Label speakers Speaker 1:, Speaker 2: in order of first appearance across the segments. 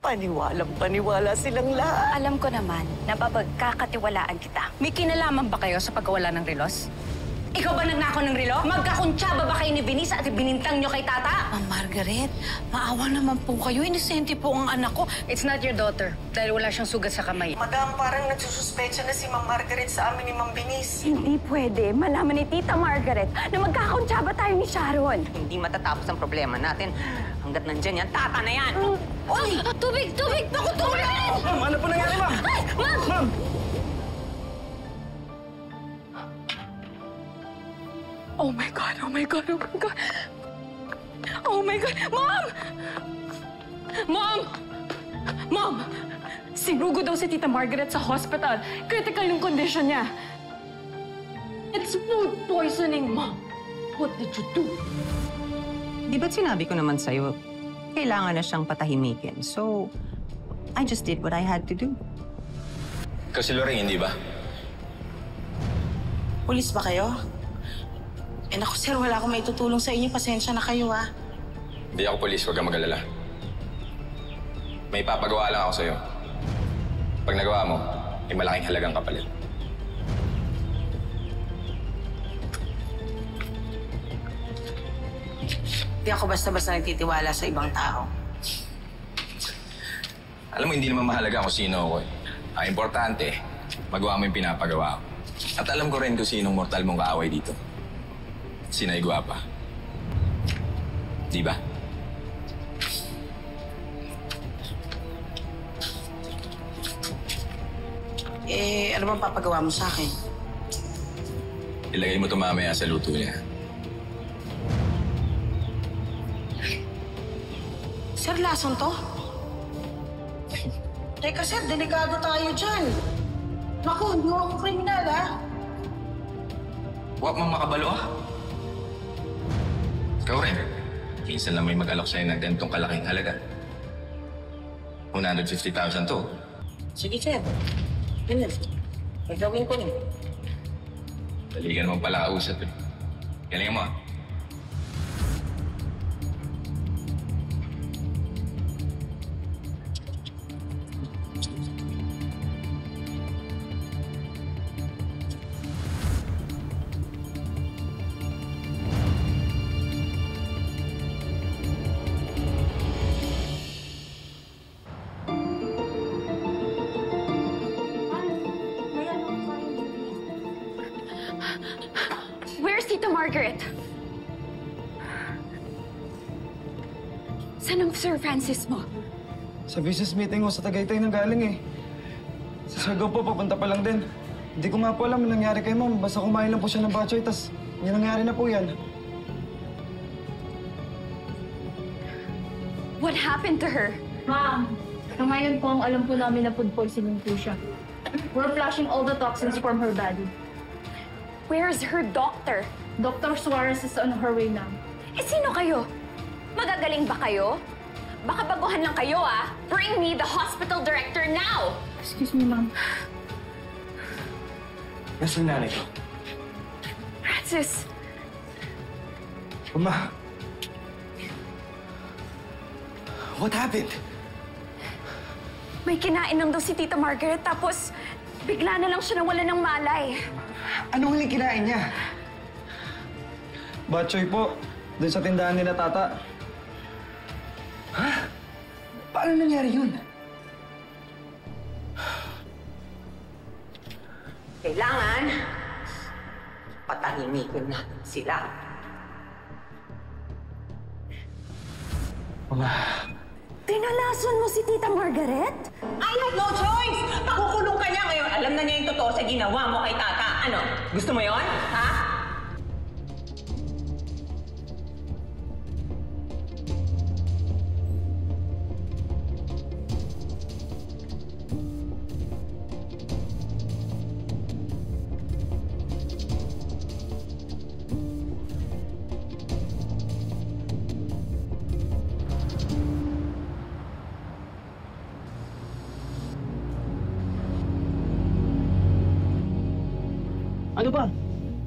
Speaker 1: Paniwalang-paniwala silang lahat.
Speaker 2: Alam ko naman na papagkakatiwalaan kita. May kinalaman ba kayo sa pagkawala ng relos? Ikaw ba nagnakaw ng relo? Magkakuntsaba ba kayo ni Benisa at binintang nyo kay Tata?
Speaker 3: Ma'am Margaret, maawa naman po kayo. Inosente po ang anak ko.
Speaker 2: It's not your daughter dahil wala siyang sugat sa kamay.
Speaker 1: Madam, parang nagsususpecha na si Ma'am Margaret sa amin ni Ma'am Benis.
Speaker 4: Hindi pwede malaman ni Tita Margaret na magkakuntsaba tayo ni Sharon.
Speaker 5: Hindi matatapos ang problema natin hanggat nandyan yan. Tata na yan!
Speaker 3: Uy! Tubig! Tubig! Naku, tubig!
Speaker 6: Ma'am, ano po nangyari, ma'am?
Speaker 3: Ay! Ma'am!
Speaker 6: Ma'am!
Speaker 4: Oh my God, oh my God, oh my God. Oh my God, Mom! Mom! Mom! Sinugo daw si Tita Margaret sa hospital. Critical yung condition niya. It's food poisoning, Mom. What did you do?
Speaker 5: Di ba't sinabi ko naman sa'yo, kailangan na siyang patahimikin. So, I just did what I had to do.
Speaker 7: Kasi Lorraine, hindi ba?
Speaker 8: Pulis ba kayo? Eh naku sir, wala akong maitutulong sa inyo. Pasensya na kayo ha.
Speaker 7: Hindi ako polis, huwag kang mag-alala. May papagawa lang ako sa'yo. Pag nagawa mo, may malaking halagang kapalit.
Speaker 8: Hindi ako basta-basta nagtitiwala sa ibang tao.
Speaker 7: Alam mo, hindi naman mahalaga kung sino ako eh. Ang importante, magawa mo yung pinapagawa ko. At alam ko rin kung sinong mortal mong kaaway dito. Sinay Guapa. Di ba?
Speaker 8: Eh, ano bang papagawa mo sa akin?
Speaker 7: Ilagay mo ito mamaya sa luto niya.
Speaker 8: Sir, lason to? Teka sir, delikado tayo dyan. Naku, hindi ako kriminal ha.
Speaker 7: Huwag mong makabalo ah. Ikaw rin. Minsan lang may mag-alok sa'yo ng ganitong kalaking halaga. 150,000 to.
Speaker 8: Sige sir. Ganun. Gagawin ko rin.
Speaker 7: Dali ka naman pala kausap eh. Galingan mo ah.
Speaker 4: Where's Tita Margaret? Saan ang Sir Francis mo?
Speaker 6: Sa business meeting ko sa Tagaytay nang galing eh. Sa Siargao po, papunta pa lang din. Hindi ko nga po alam ang nangyari kay ma'am. Basta kumain lang po siya ng batchoy, tas yung nangyari na po yan.
Speaker 4: What happened to her?
Speaker 9: Ma'am, sa ngayon po ang alam po namin na food poisoning po siya. We're flushing all the toxins from her body.
Speaker 4: Where's her doctor?
Speaker 9: Dr. Suarez is on her way now.
Speaker 4: Eh, sino kayo? Magagaling ba kayo? Baka baguhan lang kayo, ah. Bring me the hospital director now!
Speaker 9: Excuse me, ma'am.
Speaker 6: Nasaan nanay ko?
Speaker 4: Francis!
Speaker 6: Uma! What happened?
Speaker 4: May kinainom daw si Tita Margaret, tapos bigla na lang siya nawala ng malay.
Speaker 6: Anong huling kinain niya? Batchoy po. Doon sa tindahan nila Tata. Ha? Paano nangyari yun?
Speaker 5: Kailangan patahimikin natin sila.
Speaker 6: Uma...
Speaker 4: Pinalason mo si Tita Margaret?
Speaker 5: I have no choice! Pakukulong ka niya ngayon. Alam na niya yung totoo sa ginawa mo kay Tata. Ano? Gusto mo yon? Ha?
Speaker 10: Ano ba?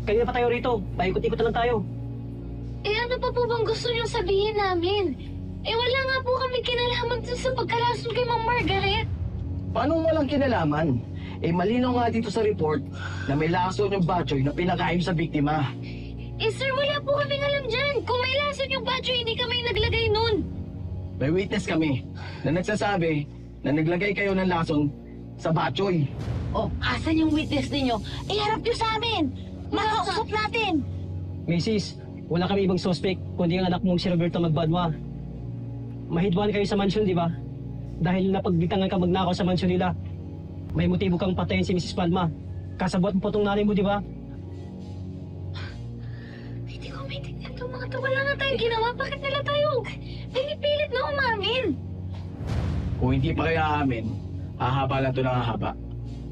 Speaker 10: Kanina pa tayo rito. Paikot-ikot na lang tayo.
Speaker 9: Eh ano pa po bang gusto niyong sabihin namin? Eh, wala nga po kami kinalaman dun sa pagkalason kay Ma'am Margaret.
Speaker 10: Paano walang kinalaman? Eh, malinaw nga dito sa report na may lason yung batchoy na pinakain sa biktima.
Speaker 9: Eh, sir, wala po kaming alam dyan. Kung may lason yung batchoy, hindi kami naglagay nun.
Speaker 10: May witness kami na nagsasabi na naglagay kayo ng lason sa batchoy.
Speaker 8: Oh, asan yung witness ninyo? Iharap nyo sa amin! Makausap natin!
Speaker 10: Mrs., wala kami ibang suspect kundi ang anak mong si Roberto Magbadwa. Mahidwan kayo sa mansyon, di ba? Dahil napagbitangan ka magnakaw sa mansyon nila. May motibo kang patayin si Mrs. Palma. Kasabot mo po itong nanay mo, di ba?
Speaker 9: Hindi ko maintindihan itong mga to. Wala nga tayong ginawa. Bakit nila tayo pinipilit na umamin?
Speaker 10: Kung hindi pa kayo aamin, hahaba lang ito ng hahaba.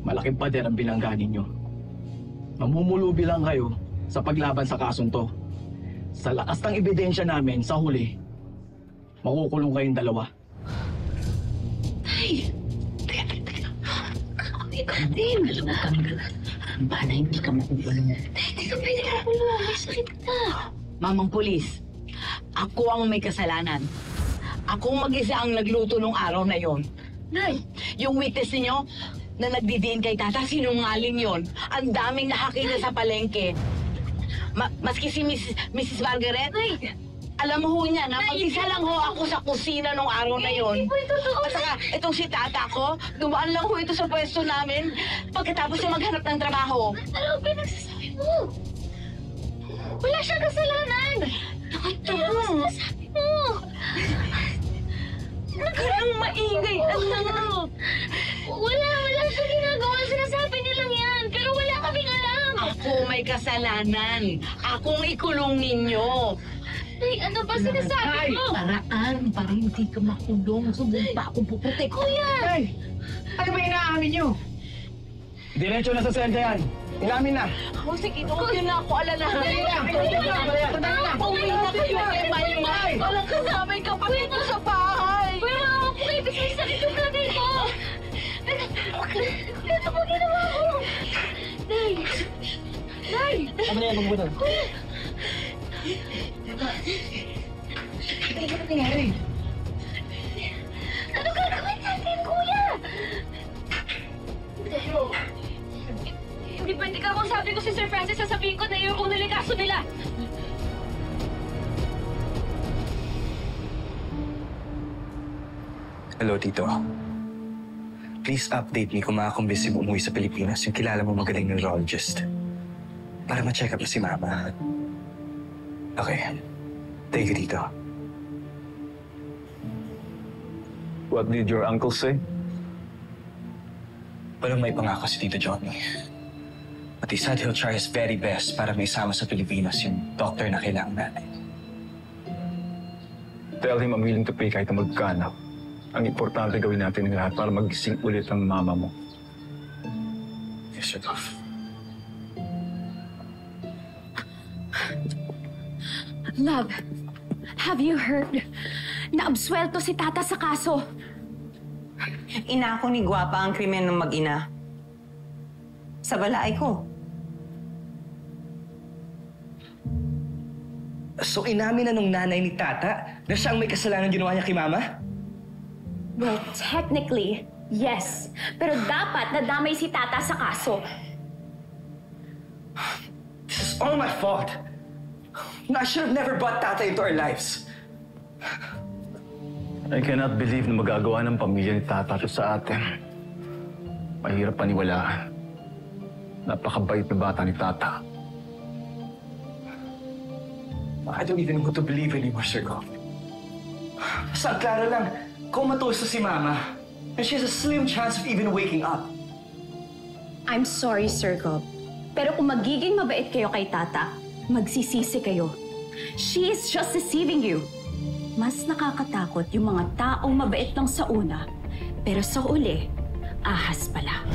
Speaker 10: Malaking pader ang binangga ninyo. Mamumulubi lang kayo sa paglaban sa kasong to. Sa lakas ng ebidensya namin sa huli, makukulong kayong dalawa.
Speaker 8: Tay! Teka. Ikaw din. Alam mo kami na. Bana hindi ka makukulong.
Speaker 9: Tay, hindi ka pwede makulong. May sakit ka.
Speaker 8: Mamang pulis, ako ang may kasalanan. Ako mag-isa ang nagluto nung araw na yon. Nay, yung witness niyo na nagdidiin kay tata, sinungaling yon. Ang daming nakakita sa palengke. Maski si Mrs. Margaret,
Speaker 9: Nay!
Speaker 8: alam mo ho niya na mag-isa lang ho ako sa kusina nung araw na yon.
Speaker 9: Hindi po ito totoo.
Speaker 8: At saka, itong si tata ko, dumaan lang ho ito sa pwesto namin pagkatapos niya maghanap ng trabaho.
Speaker 9: Ano ang pinagsasabi mo? Wala siyang kasalanan! Ano ang sinasabi mo?
Speaker 8: Nagkarang maingay, anak!
Speaker 9: Wala siyang ginagawa. Sinasabi nilang yan. Pero wala kaming alam.
Speaker 8: Ako may kasalanan. Akong ikulong ninyo.
Speaker 9: Nay, ano ba sinasabi mo?
Speaker 8: Paraan para hindi ka makulong. Subong pa akong puputik.
Speaker 9: Kuya!
Speaker 10: Hey! Ano ba inaamin nyo? Diretso na sa selda yan. Inamin na.
Speaker 8: Oh, sige, huwag yun na ako alalahanin. Uwi na kayo kay Maymay. Walang kasama yung kapatid mo sa bahay.
Speaker 9: Kuya, maawa po kayo. Bisa may sakit yung nanay ko. Ano po ginawa ko? Nay! Nay!
Speaker 10: Ano na yan, magbutan?
Speaker 9: Ano gagawin natin, kuya? Hindi pwede ka kung sabi ko si Sir Francis, sasabihin ko na yun kung nalikaso nila.
Speaker 11: Hello, Tito. Please update me kung makakumbisi mo umuwi sa Pilipinas yung kilala mo magaling neurologist. Para ma-check up na si Mama. Okay. Thank you, Tito.
Speaker 12: What did your uncle say?
Speaker 11: Walang may pangako si Tito Johnny. But he said he'll try his very best para may sama sa Pilipinas yung doctor na kailangan natin.
Speaker 12: Tell him I'm willing to pay kahit na magkano. Ang importante gawin natin ng lahat para magising ulit ang mama mo.
Speaker 11: Yes, Sir Dolph.
Speaker 4: Love, have you heard? Naabsuelto si Tata sa kaso.
Speaker 5: Inako ni Guapa ang krimen ng mag-ina. Sa balay ko.
Speaker 11: So inamin na nung nanay ni Tata na siya ang may kasalanan ginawa niya kay Mama?
Speaker 9: Well, technically, yes. Pero dapat nadamay si Tata sa kaso.
Speaker 11: This is all my fault. I should have never brought Tata into our lives.
Speaker 12: I cannot believe na magagawa ng pamilya ni Tata to sa atin. Mahirap paniwalaan. Napakabait na bata ni Tata.
Speaker 11: I don't even know who to believe anymore, Sir Goff. Basta klaro lang, comatose si Mama. And she has a slim chance of even waking up.
Speaker 4: I'm sorry, Sir Gob. Pero kung magiging mabait kayo kay Tata, magsisisi kayo. She is just deceiving you. Mas nakakatakot yung mga taong mabait lang sa una, pero sa uli, ahas pala.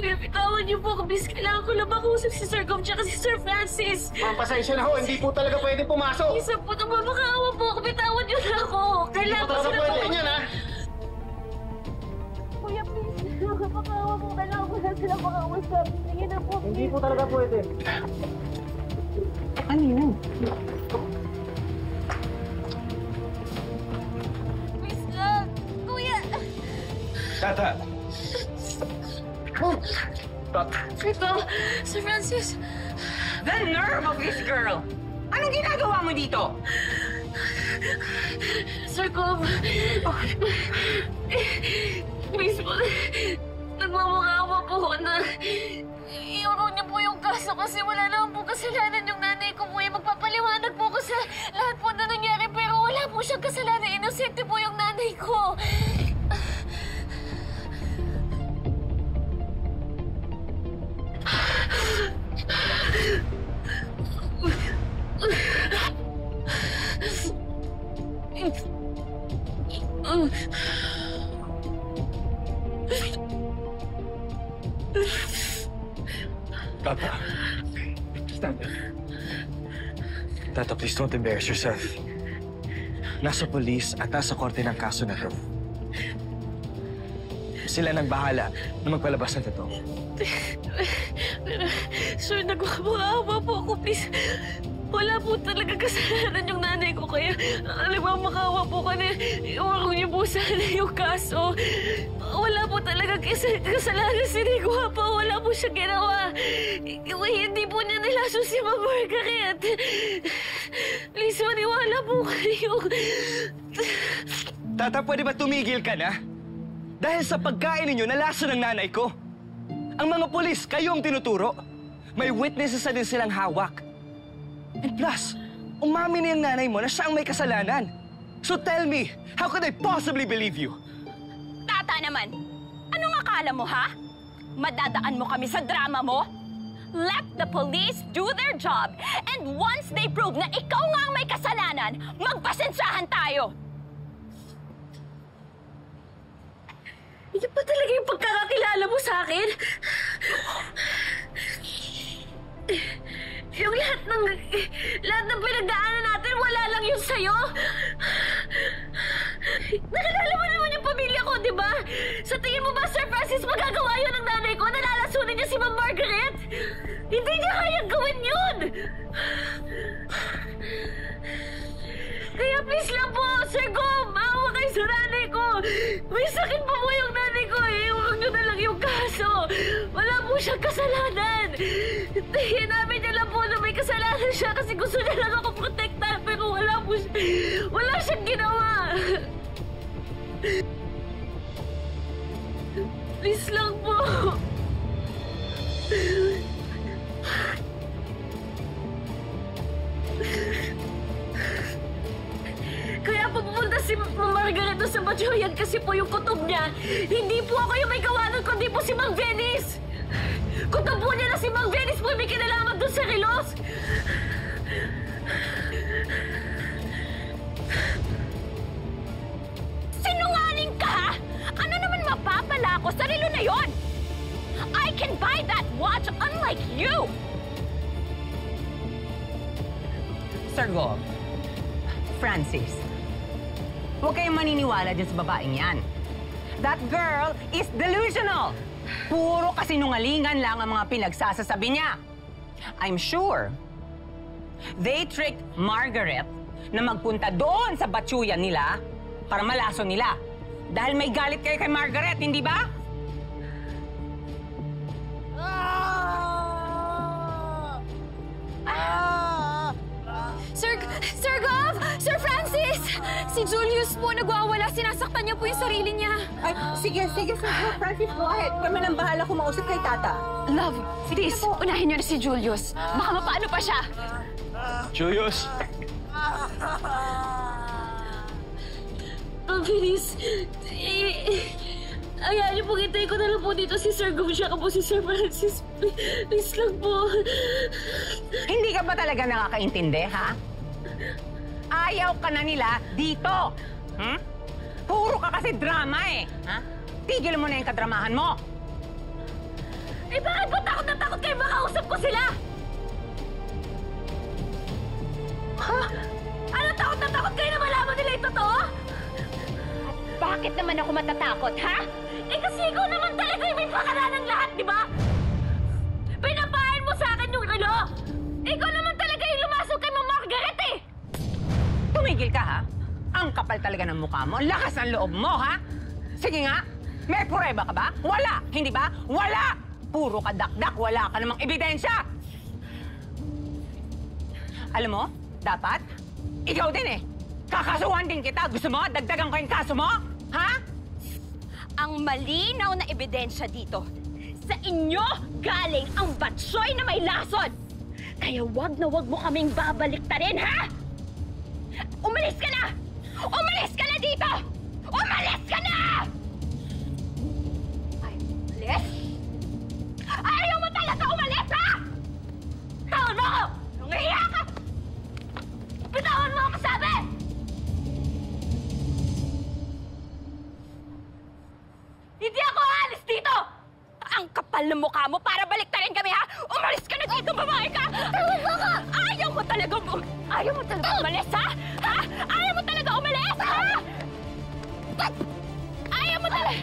Speaker 9: Kuya, bitawan niyo po. Kabis kailangan ko lang makausap si Sir Gob tsaka si Sir Francis.
Speaker 10: Pasensya na ho, hindi po talaga pwede pumasok.
Speaker 9: Isa po, napapakaawa po ako. Bitawan niyo na ako. Kailangan ko sila
Speaker 10: Yan, ha?
Speaker 9: Kuya, please. Napapakaawa po. Kailangan ko na sila makausap. Sige na po,
Speaker 10: Hindi po talaga pwede.
Speaker 5: Ano yun?
Speaker 6: Tata!
Speaker 4: Ito, Sir Francis.
Speaker 5: The nerve of this girl! Anong ginagawa mo dito?
Speaker 4: Sir Cobb. Please po. Nagmamakaawa po ako na iurong niyo po yung kaso kasi wala naman po kasalanan yung nanay ko po. Magpapaliwanag po ko sa lahat po na nangyari pero wala po siyang kasalanan. Inosente po yung nanay ko.
Speaker 11: Tata. Tata, please don't embarrass yourself. Nasa polis at nasa korte ng kaso na to. Sila nang bahala na magpalabas ng totoo.
Speaker 4: Pero, sir, nagmamakaawa po ako, please. Wala po talaga kasalanan yung nanay ko, kaya nagmamakaawa po ka na iwarong niyo po sana yung kaso. Wala po talaga kasalanan si Rigua po. Wala po siya ginawa. Hindi po niya nilaso si Ma'am Margaret. Please, maniwala po kayo.
Speaker 11: Tata, pwede ba tumigil ka na? Dahil sa pagkain ninyo, nalaso ng nanay ko. Ang mga polis, kayo ang tinuturo. May witnesses na din silang hawak. And plus, umamin na yung nanay mo na siya ang may kasalanan. So tell me, how could I possibly believe you?
Speaker 2: Tata naman, anong akala mo, ha? Madadaan mo kami sa drama mo? Let the police do their job, and once they prove na ikaw nga ang may kasalanan, magpasensyahan tayo!
Speaker 4: Yan pa talaga yung pagkakakilala mo sa akin? Yung lahat ng pinagdaanan natin, wala lang yun sa'yo? Nakilala mo naman yung pamilya ko, di ba? Sa tingin mo ba, Sir Francis, magagawa yun ng nanay ko? Nalalasunin niya si Ma'am Margaret? Hindi niya kayang gawin yun! Kaya please lang po, Sir Gom, maawa kayo sa nanay ko. May sakit pa po yung nanay ko eh. Huwag niyo na lang yung kaso. Wala po siyang kasalanan. Hinamin niya lang po na may kasalanan siya kasi gusto niya lang ako protektahan pero wala siyang ginawa. Please lang po. Kaya po pupunta si Margaret doon sa Batyoyan kasi po yung kutob niya. Hindi po ako yung may gawa nun, kundi po si Mang Venice. Kutob po niya na si Mang Venice po may kinalaman doon sa Rilos.
Speaker 2: Sinungaling ka, ha? Ano naman mapapala ko sa relo na yon? I can buy that watch unlike you!
Speaker 5: Sir Go, Francis, huwag kayong maniniwala dyan sa babaeng yan. That girl is delusional. Puro kasinungalingan lang ang mga pinagsasasabi niya. I'm sure they tricked Margaret na magpunta doon sa Batyoyan nila para malaso nila. Dahil may galit kayo kay Margaret, hindi ba?
Speaker 4: Sir Gov! Sir Francis! Si Julius po nagwawala. Sinasaktan niya po yung sarili niya.
Speaker 5: Ay, sige, Sir Francis, go ahead. Kami nang bahala kumausap kay Tata.
Speaker 4: Love, please, unahin niyo na si Julius. Baka mapaano pa siya.
Speaker 11: Julius!
Speaker 4: Please, ayaw niyo pong hintayin ko na lang po dito si Sir Gov siya po si Sir Francis. Please lang po.
Speaker 5: Hindi ka ba talaga nakakaintindi, ha? Ayaw ka na nila dito. Hmm? Puro ka kasi drama eh. Ha? Tigil mo na yung kadramahan mo.
Speaker 4: Eh bakit ba takot na takot kayo makausap ko sila? Ha? Ano takot na takot kayo na malaman nila yung totoo?
Speaker 2: Bakit naman ako matatakot, ha?
Speaker 4: Eh kasi ikaw naman talaga yung may pakala ng lahat, di ba? Pinapain mo sa akin yung relo. Ikaw naman talaga yung lumasok kay Ma'am Margaret eh.
Speaker 5: Tumigil ka, ha? Ang kapal talaga ng mukha mo. Lakas ang loob mo, ha? Sige nga, May pureba ka ba? Wala! Hindi ba? Wala! Puro ka dakdak, wala ka namang ebidensya! Alam mo, dapat, ikaw din eh. Kakasuhan din kita. Gusto mo? Dagdagan ko yung kaso mo? Ha?
Speaker 2: Ang malinaw na ebidensya dito, sa inyo galing ang batsoy na may lason. Kaya wag na wag mo kaming babaliktarin, ha? Umalis ka na! Umalis ka na dito! Umalis ka na! Ay, umalis? Ayaw mo talaga umalis, ha? Tawon mo ako! Nangihiya ka! Bitawan mo ako, sabi! Hindi ako aalis dito! Ang kapal ng mukha mo para baliktarin kami, ha? Umalis ka na dito, babae ka! Ayaw mo talaga umalis, ha? Ha? Ayaw mo talaga umalis, ha? Ayaw mo talaga...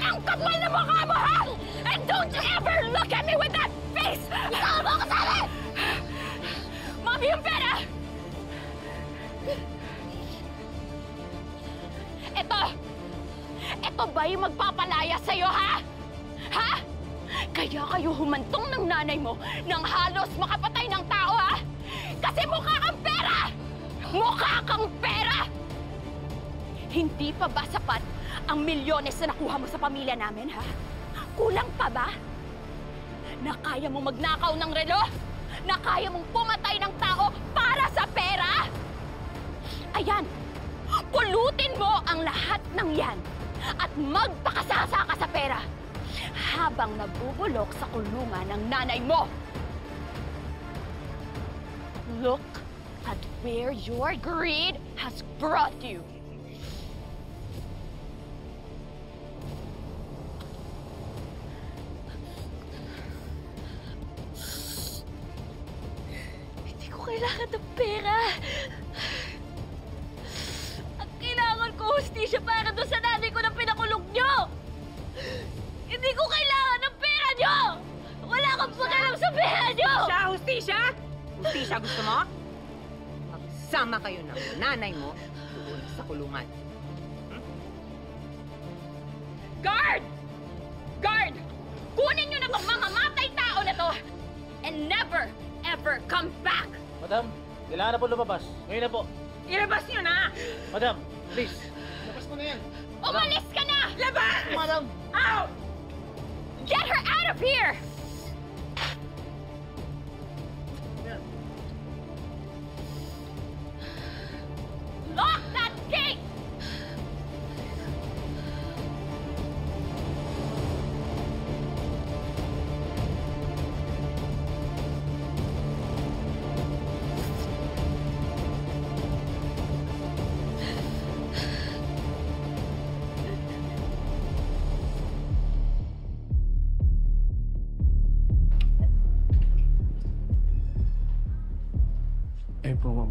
Speaker 2: Ang kapal ng mukha mo, ha? And don't you ever look at me with that face! Bitawan mo ako, sabi! Mami, yung pera! Ito ba yung magpapalaya sa'yo, ha? Ha? Kaya kayo humantong ng nanay mo nang halos makapatay ng tao, ha? Kasi mukha kang pera! Mukha kang pera! Hindi pa ba sapat ang milyones na nakuha mo sa pamilya namin, ha? Kulang pa ba? Na kaya mong magnakaw ng relo? Na kaya mong pumatay ng tao para sa pera? Ayan, pulutin mo ang lahat ng yan at magpakasasa ka sa pera habang nabubulok sa kulungan ng nanay mo. Look at where your greed has brought you. Hindi ko kailangan ng pera. Ang kailangan ko, hustisya para doon sa nanay ko na pinakulong nyo. Hindi ko kailangan ng pera nyo! Wala kang pakialam sa pera nyo!
Speaker 5: Hustisya! Hustisya, gusto mo? Magsama kayo ng nanay mo doon sa kulungan.
Speaker 2: Guard! Guard! Kunin nyo na tong mga matay tao na to and never, ever come back!
Speaker 13: Madam, kailangan na po lumabas. Ngayon na po.
Speaker 5: Ilabas nyo na!
Speaker 13: Madam, please. Labas mo na yan.
Speaker 2: Umalis ka na!
Speaker 5: Labas!
Speaker 13: Madam!
Speaker 2: Out! Get her out of here! Lock that gate!
Speaker 6: Eh po, ma'am.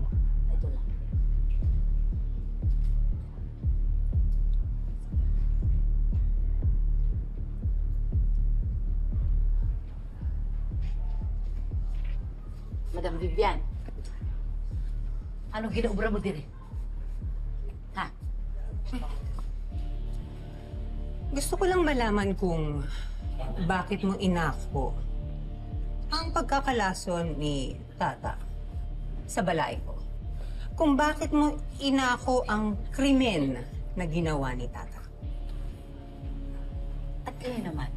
Speaker 8: Ito lang. Madam Vivian, anong ginaubra mo din? Ha?
Speaker 5: Gusto ko lang malaman kung bakit mo inako ang pagkakalason ni Tata sa balay ko. Kung bakit mo inako ang krimen na ginawa ni Tata.
Speaker 8: At kayo naman,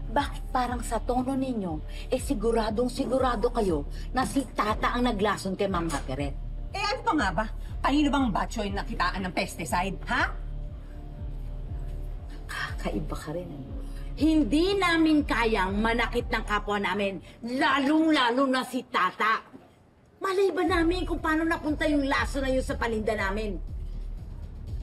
Speaker 8: bakit parang sa tono ninyo, siguradong-sigurado kayo na si Tata ang naglason kay Ma'am Margaret?
Speaker 5: Ano pa nga ba? Kanino bang batchoy nakitaan ng pesticide, ha?
Speaker 8: Kakaiba ka rin, ano? Hindi namin kayang manakit ng kapwa namin, lalong-lalo na si Tata. Malay ba namin kung paano napunta yung laso na yun sa paninda namin?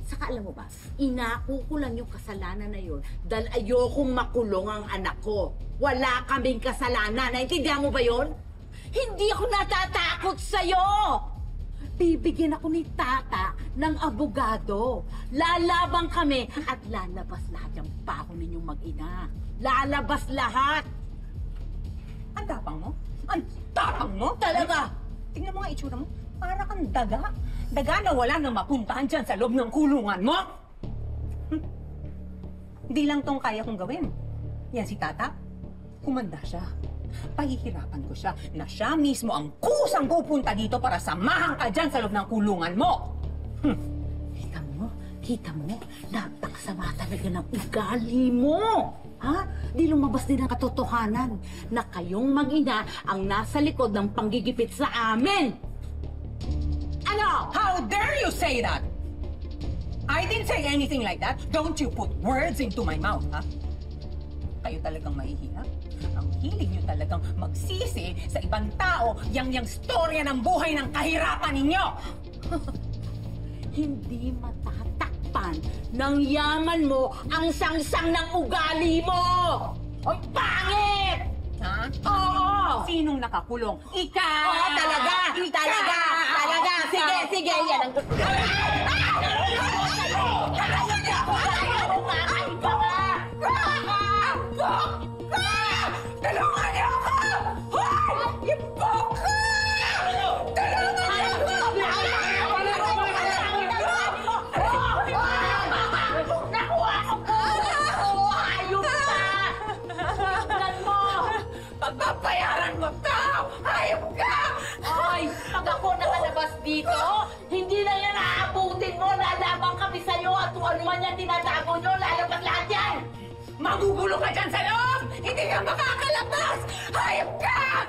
Speaker 8: Saka alam mo ba, inako ko lang yung kasalanan na yun dahil ayokong makulong ang anak ko. Wala kaming kasalanan. Naintindihan mo ba yun? Hindi ako natatakot sa'yo! Bibigyan ako ni Tata ng abogado. Lalabang kami at lalabas lahat yung pako ninyong mag-ina. Lalabas lahat!
Speaker 5: Ang tapang mo? Ang tapang mo?
Speaker 8: Talaga!
Speaker 5: Tingnan mo nga itsura mo. Para kang daga. Daga na wala nang mapuntahan dyan sa loob ng kulungan mo. Hindi lang tong kaya kong gawin. Yan si Tata, kumanda siya. Pahihirapan ko siya na siya mismo ang kusang pupunta dito para samahan ka dyan sa loob ng kulungan mo.
Speaker 8: Kita mo, napakasama talaga ng ugali mo. Ha? Di lumabas din ang katotohanan na kayong mag-ina ang nasa likod ng panggigipit sa amin.
Speaker 5: Ano? How dare you say that? I didn't say anything like that. Don't you put words into my mouth, ha? Kayo talagang mahihirap. Ang hilig nyo talagang magsisi sa ibang tao yang storya ng buhay ng kahirapan ninyo.
Speaker 8: Hindi matatakpan ng yaman mo ang sangsang ng ugali mo! Oy, pangit!
Speaker 5: Ha?
Speaker 8: Oo!
Speaker 5: Sinong nakakulong? Ikaw!
Speaker 8: Oo, talaga! Talaga! Sige, yan ang gusto.
Speaker 5: Tulungan niyo ako! Hoy! Ibok ka! Tulungan niyo ako!
Speaker 8: Nakuha ko po! Ayun ka! Tignan mo!
Speaker 5: Pagpapayaran mo to! Hayop ka!
Speaker 8: Ay, pag ako nakalabas dito, hindi na yan aabutin mo. Lalabang kami sa'yo at kung ano man yan tinatago nyo, lalabas lahat yan!
Speaker 5: Magugulo ka dyan sa loob! Hindi ka makakalabas! Hayop ka!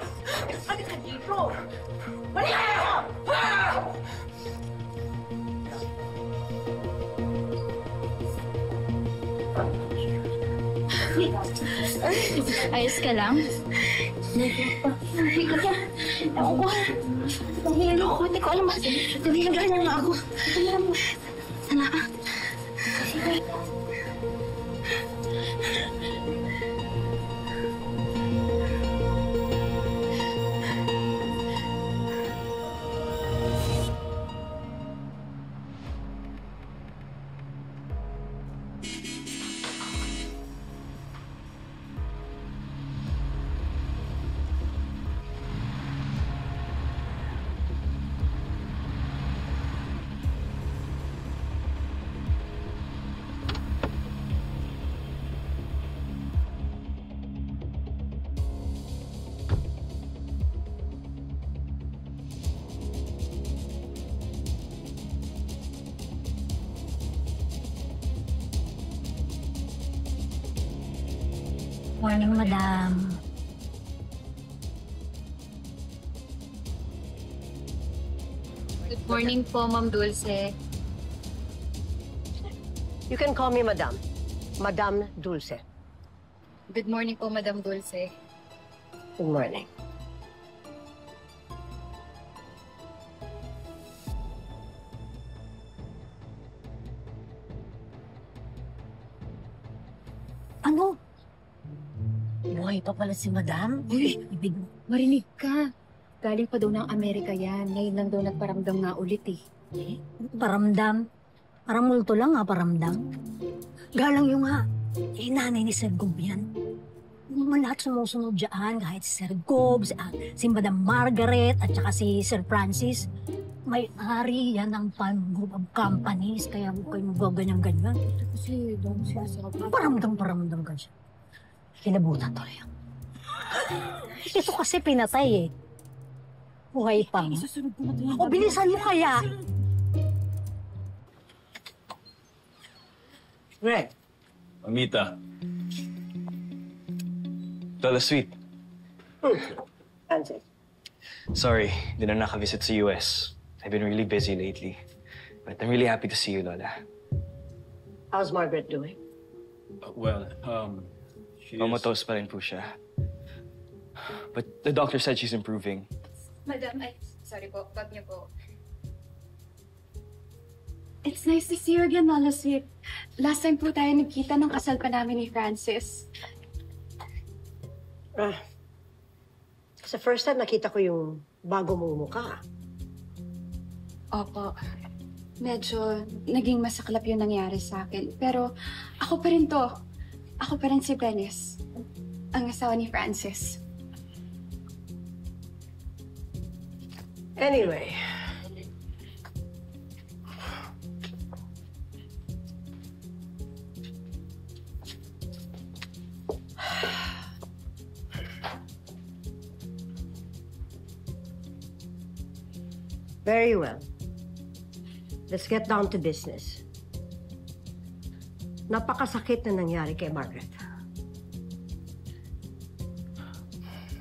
Speaker 8: Ano ka dito? Balik ka!
Speaker 9: Ayos ka lang? Hindi ka. Ako ko. Nahihilo ko. Hindi ko alam. Nahihilo na ako. Salamat.
Speaker 14: Morning, madam.
Speaker 9: Good morning po, Ma'am Dulce.
Speaker 15: You can call me Madam. Madam Dulce.
Speaker 9: Good morning po, Madam Dulce.
Speaker 15: Good morning.
Speaker 14: Ano? Buhay pa pala si madam?
Speaker 9: Uy, marinig ka. Galing pa daw ng Amerika yan. Ngayon lang daw nagparamdam nga ulit eh.
Speaker 14: Paramdam? Parang multo lang paramdam. Galang yung nanay ni Sir Gob yan. Naman lahat sumusunod dyan, kahit si Sir Gob, si Madam Margaret, at saka si Sir Francis. May-ari yan ng group of companies, kaya huwag kayo magaganyan-ganyan.
Speaker 9: Kasi daw siya sa
Speaker 14: Paramdam ka siya. Kinabutan tuloy yan. Ito kasi pinatay Buhay pa nga. O bilisan mo kaya.
Speaker 11: Greg.
Speaker 12: Mamita. Lola Sweet.
Speaker 15: Francis.
Speaker 11: Sorry, di na nakavisit sa US. I've been really busy lately. But I'm really happy to see you, Lola.
Speaker 15: How's Margaret doing?
Speaker 11: Comatose pa rin po siya. But the doctor said she's improving.
Speaker 9: Madam, sorry po. Bag niyo po. It's nice to see you again, Lola Sweet. Last time po tayo nagkita ng kasal pa namin ni Francis.
Speaker 15: Sa first time nakita ko yung bago mong mukha.
Speaker 9: Opo. Medyo naging masaklap yung nangyari sa akin. Pero ako pa rin to. Ako pa rin si Benes. Ang asawa ni Francis.
Speaker 15: Anyway. Very well. Let's get down to business. Napakasakit na nangyari kay Margaret.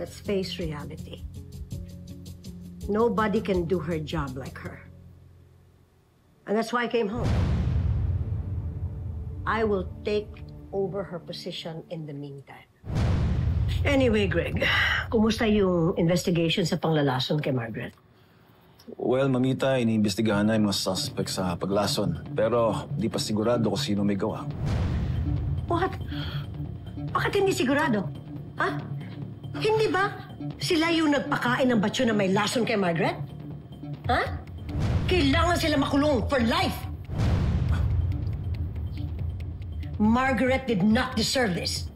Speaker 15: Let's face reality. Nobody can do her job like her. And that's why I came home. I will take over her position in the meantime. Anyway, Greg, kumusta yung investigation sa panglalason kay Margaret?
Speaker 6: Well, Mamita, iniimbestigahan na yung mga suspect sa paglason. Pero di pa sigurado kung sino may gawa.
Speaker 15: What? Bakit hindi sigurado? Ha? Hindi ba sila yung nagpakain ng batyo na may lason kay Margaret? Ha? Kailangan sila makulong for life. Margaret did not deserve this.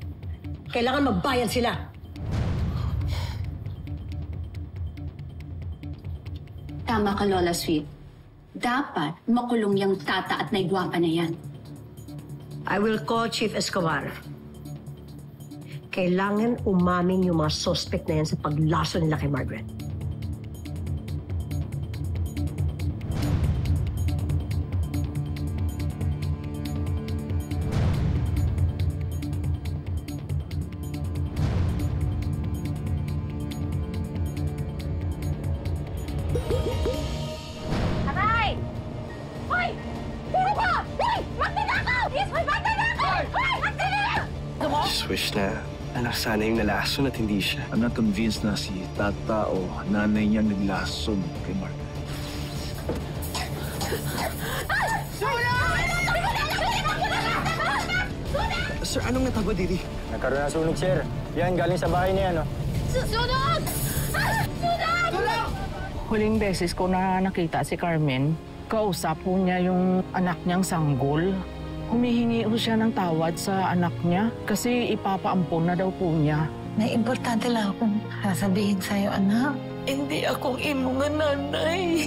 Speaker 15: Kailangan magbayad sila.
Speaker 9: Tama ka, Lola Sweet. Dapat makulong yung tata at naigwapa na yan.
Speaker 15: I will call Chief Escobar. Kailangan umamin yung mga suspect na yan sa paglaso nila kay Margaret.
Speaker 2: Aray! Hoy! Sino ba? Hoy! Magtinakaw! Yes, hoy! Magtinakaw! Hoy! Magtinakaw!
Speaker 11: I just wish na anak sana yung nalason at hindi siya.
Speaker 12: I'm not convinced na si tata o nanay niya naglason kay Margaret.
Speaker 11: Sir, anong natago, Didi?
Speaker 16: Nagkaroon ng sunog, sir. Yan, galing sa bahay niya, no?
Speaker 2: Sunog! Sunog!
Speaker 17: Huling beses ko na nakita si Carmen, kausap po niya yung anak niyang sanggol. Humihingi po siya ng tawad sa anak niya kasi ipapaampon na daw po niya.
Speaker 3: May importante lang akong sasabihin sa'yo, anak. Hindi akong imong nanay.